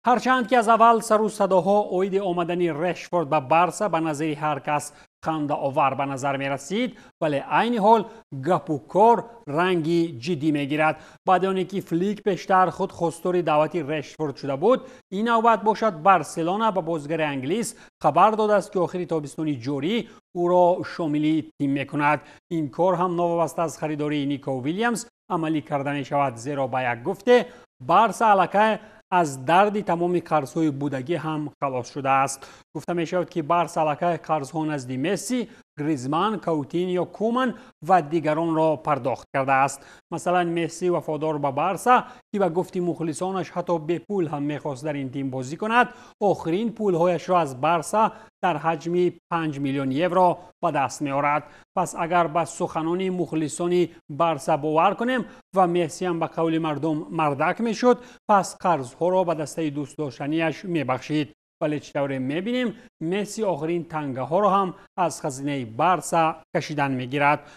هرچند که از اول سر و صداها اوید آمدن رشفورد به بارسا به نظر هر کس خنده آور به نظر می رسید، ولی عین حال گپ و کار رنگی جدی می گیرد. بعد آنی که فلیک پیشتر خود خواستار دعوت رشفورد شده بود، این نوبت باشد بارسلونا به بازیگر انگلیس خبر داده است که آخر تابستان جاری او را شامل تیم می کند. این کار هم نوابسته از خریداری نیکو ویلیامز عملی کرده می شود، زیرا به یک گفته بارسا الکی از درد تمام قرض‌های بودگی هم خلاص شده است. گفته می شود که بارسا الکی قرض‌ها نزد مسی، گریزمان، کوتینیو، کومن و دیگران را پرداخت کرده است. مثلا مسی وفادار به بارسا که به گفت مخلصانش حتی به پول هم می‌خواست در این تیم بازی کند، آخرین پول‌هایش را از بارسا در حجم 5 میلیون یورو به دست می‌آورد. پس اگر به سخنان مخلصان بارسا باور کنیم و مسی هم به قول مردم مردک میشد، پس قرض‌ها را به دسته دوست داشتنیش میبخشید. ولی چطور میبینیم مسی آخرین تنگه ها را هم از خزینه بارسا کشیدن میگیرد.